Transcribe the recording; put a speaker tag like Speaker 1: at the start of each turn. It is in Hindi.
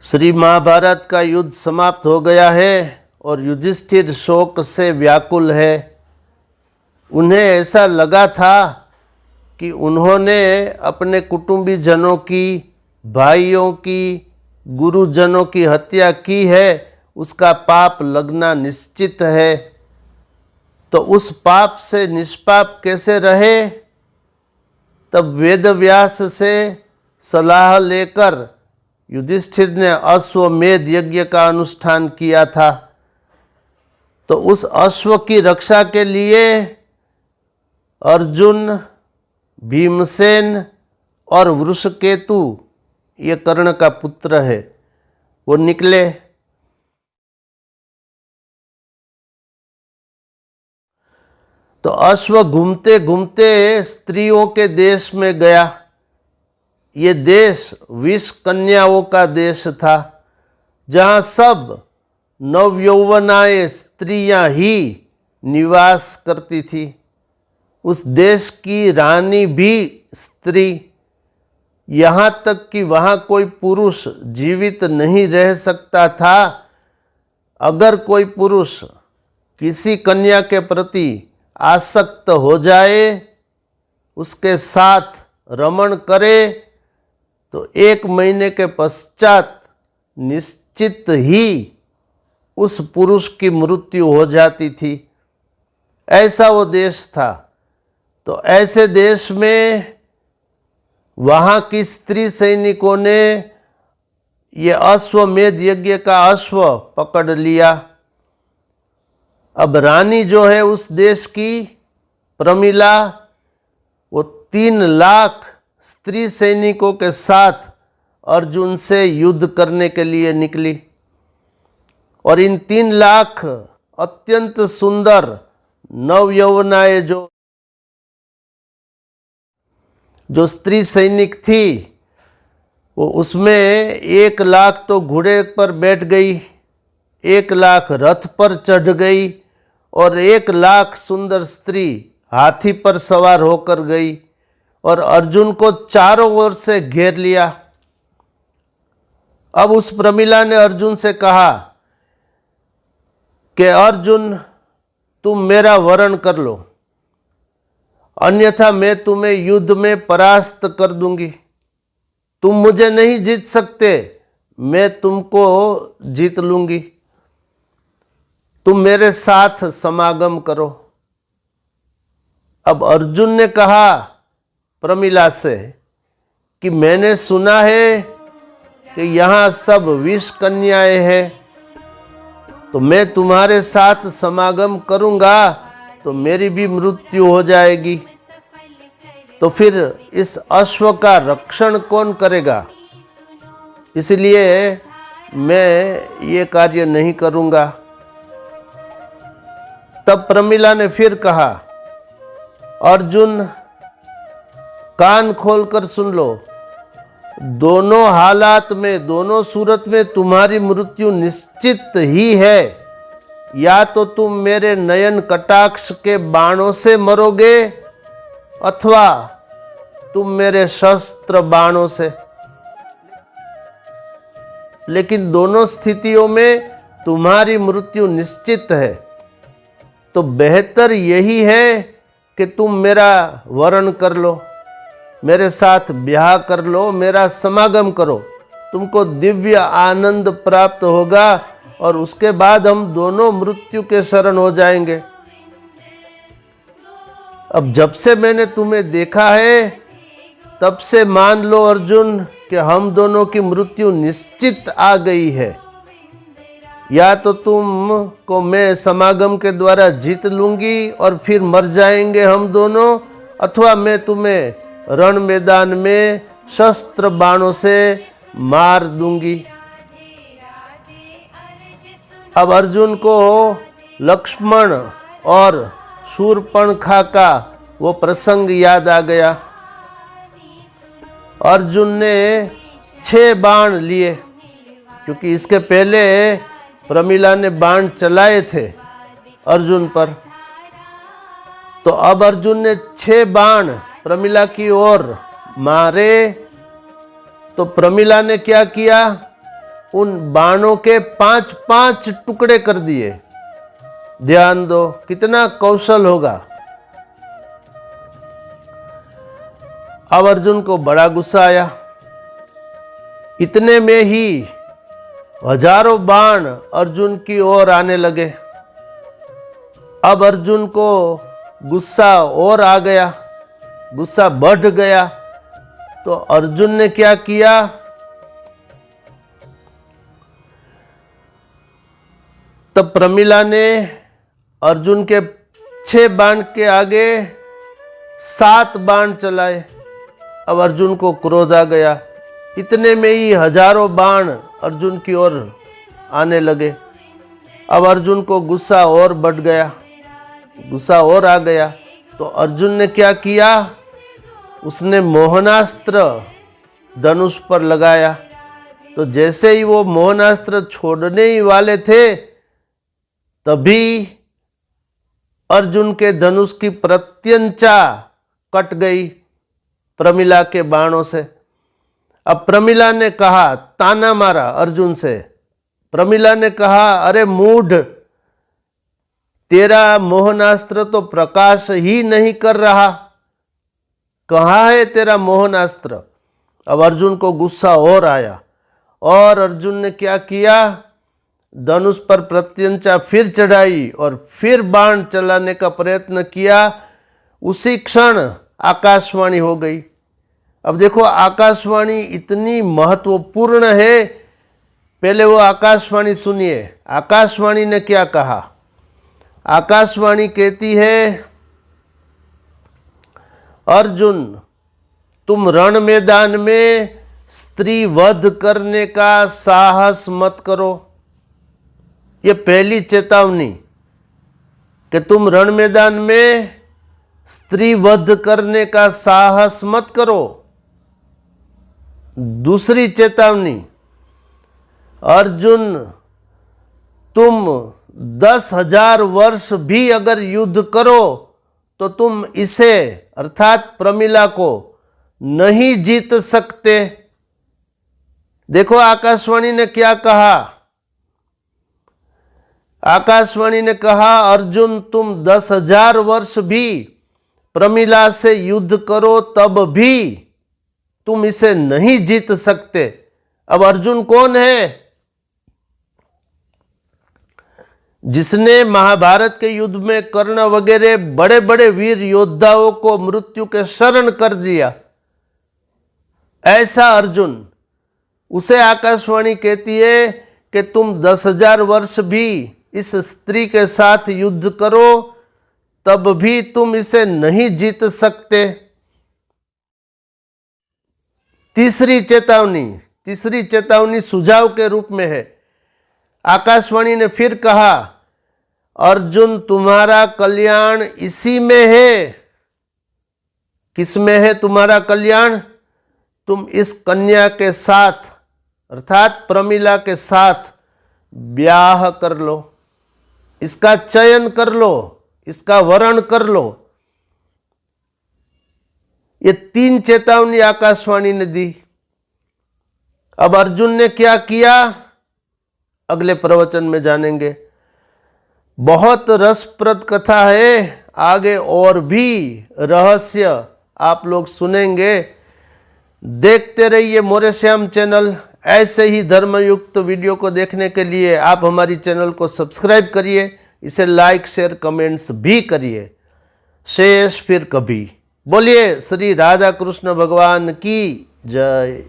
Speaker 1: श्री महाभारत का युद्ध समाप्त हो गया है और युधिष्ठिर शोक से व्याकुल है। उन्हें ऐसा लगा था कि उन्होंने अपने कुटुंबी जनों की, भाइयों की, गुरुजनों की हत्या की है, उसका पाप लगना निश्चित है। तो उस पाप से निष्पाप कैसे रहे? तब वेदव्यास से सलाह लेकर युधिष्ठिर ने अश्वमेध यज्ञ का अनुष्ठान किया था। तो उस अश्व की रक्षा के लिए अर्जुन, भीमसेन और वृषकेतु, ये कर्ण का पुत्र है, वो निकले। तो अश्व घूमते घूमते स्त्रियों के देश में गया। ये देश विष कन्याओं का देश था, जहाँ सब नवयौवनाएं स्त्रियां ही निवास करती थी। उस देश की रानी भी स्त्री, यहाँ तक कि वहाँ कोई पुरुष जीवित नहीं रह सकता था। अगर कोई पुरुष किसी कन्या के प्रति आसक्त हो जाए, उसके साथ रमण करे, तो 1 महीने के पश्चात निश्चित ही उस पुरुष की मृत्यु हो जाती थी। ऐसा वो देश था। तो ऐसे देश में वहाँ की स्त्री सैनिकों ने ये अश्वमेध यज्ञ का अश्व पकड़ लिया। अब रानी जो है उस देश की, प्रमिला, वो 3 लाख स्त्री सैनिकों के साथ अर्जुन से युद्ध करने के लिए निकली। और इन 3 लाख अत्यंत सुंदर नवयौवनाएं जो स्त्री सैनिक थी, वो उसमें 1 लाख तो घोड़े पर बैठ गई, 1 लाख रथ पर चढ़ गई और 1 लाख सुंदर स्त्री हाथी पर सवार होकर गई और अर्जुन को चारों ओर से घेर लिया। अब उस प्रमिला ने अर्जुन से कहा कि अर्जुन, तुम मेरा वरण कर लो, अन्यथा मैं तुम्हें युद्ध में परास्त कर दूंगी। तुम मुझे नहीं जीत सकते, मैं तुमको जीत लूंगी। तुम मेरे साथ समागम करो। अब अर्जुन ने कहा प्रमिला से कि मैंने सुना है कि यहाँ सब विष कन्याएं हैं, तो मैं तुम्हारे साथ समागम करूँगा तो मेरी भी मृत्यु हो जाएगी। तो फिर इस अश्व का रक्षण कौन करेगा? इसलिए मैं ये कार्य नहीं करूँगा। तब प्रमिला ने फिर कहा, अर्जुन, कान खोलकर सुन लो, दोनों हालात में, दोनों सूरत में तुम्हारी मृत्यु निश्चित ही है। या तो तुम मेरे नयन कटाक्ष के बाणों से मरोगे अथवा तुम मेरे शस्त्र बाणों से। लेकिन दोनों स्थितियों में तुम्हारी मृत्यु निश्चित है। तो बेहतर यही है कि तुम मेरा वरण कर लो, मेरे साथ ब्याह कर लो, मेरा समागम करो। तुमको दिव्य आनंद प्राप्त होगा और उसके बाद हम दोनों मृत्यु के शरण हो जाएंगे। अब जब से मैंने तुम्हें देखा है, तब से मान लो अर्जुन कि हम दोनों की मृत्यु निश्चित आ गई है। या तो तुम को मैं समागम के द्वारा जीत लूंगी और फिर मर जाएंगे हम दोनों, अथवा मैं तुम्हें रण मैदान में शस्त्र बाणों से मार दूंगी। अब अर्जुन को लक्ष्मण और शूर्पणखा का वो प्रसंग याद आ गया। अर्जुन ने 6 बाण लिए, क्योंकि इसके पहले प्रमिला ने बाण चलाए थे अर्जुन पर। तो अब अर्जुन ने 6 बाण प्रमिला की ओर मारे। तो प्रमिला ने क्या किया? उन बाणों के 5-5 टुकड़े कर दिए। ध्यान दो, कितना कौशल होगा। अब अर्जुन को बड़ा गुस्सा आया। इतने में ही हजारों बाण अर्जुन की ओर आने लगे। अब अर्जुन को गुस्सा और आ गया, गुस्सा बढ़ गया। तो अर्जुन ने क्या किया? तब प्रमिला ने अर्जुन के 6 बाण के आगे 7 बाण चलाए। अब अर्जुन को क्रोध आ गया। इतने में ही हजारों बाण अर्जुन की ओर आने लगे। अब अर्जुन को गुस्सा और बढ़ गया, गुस्सा और आ गया। तो अर्जुन ने क्या किया? उसने मोहनास्त्र धनुष पर लगाया। तो जैसे ही वो मोहनास्त्र छोड़ने ही वाले थे, तभी अर्जुन के धनुष की प्रत्यंचा कट गई प्रमिला के बाणों से। अब प्रमिला ने कहा, ताना मारा अर्जुन से। प्रमिला ने कहा, अरे मूढ़, तेरा मोहनास्त्र तो प्रकाश ही नहीं कर रहा, कहाँ है तेरा मोहनास्त्र? अब अर्जुन को गुस्सा और आया और अर्जुन ने क्या किया? धनुष पर प्रत्यंचा फिर चढ़ाई और फिर बाण चलाने का प्रयत्न किया। उसी क्षण आकाशवाणी हो गई। अब देखो, आकाशवाणी इतनी महत्वपूर्ण है। पहले वो आकाशवाणी सुनिए। आकाशवाणी ने क्या कहा? आकाशवाणी कहती है, अर्जुन, तुम रण मैदान में स्त्री वध करने का साहस मत करो। ये पहली चेतावनी कि तुम रण मैदान में स्त्री वध करने का साहस मत करो। दूसरी चेतावनी, अर्जुन, तुम 10,000 वर्ष भी अगर युद्ध करो तो तुम इसे अर्थात प्रमिला को नहीं जीत सकते। देखो आकाशवाणी ने क्या कहा? आकाशवाणी ने कहा, अर्जुन, तुम 10,000 वर्ष भी प्रमिला से युद्ध करो तब भी तुम इसे नहीं जीत सकते। अब अर्जुन कौन है? जिसने महाभारत के युद्ध में कर्ण वगैरह बड़े बड़े वीर योद्धाओं को मृत्यु के शरण कर दिया, ऐसा अर्जुन। उसे आकाशवाणी कहती है कि तुम 10,000 वर्ष भी इस स्त्री के साथ युद्ध करो तब भी तुम इसे नहीं जीत सकते। तीसरी चेतावनी सुझाव के रूप में है। आकाशवाणी ने फिर कहा, अर्जुन, तुम्हारा कल्याण इसी में है। किस में है तुम्हारा कल्याण? तुम इस कन्या के साथ अर्थात प्रमिला के साथ ब्याह कर लो, इसका चयन कर लो, इसका वरण कर लो। ये 3 चेतावनी आकाशवाणी ने दी। अब अर्जुन ने क्या किया? अगले प्रवचन में जानेंगे। बहुत रसप्रद कथा है, आगे और भी रहस्य आप लोग सुनेंगे। देखते रहिए मोरे श्याम चैनल। ऐसे ही धर्मयुक्त वीडियो को देखने के लिए आप हमारी चैनल को सब्सक्राइब करिए, इसे लाइक शेयर कमेंट्स भी करिए। शेष फिर कभी। बोलिए श्री राधा कृष्ण भगवान की जय।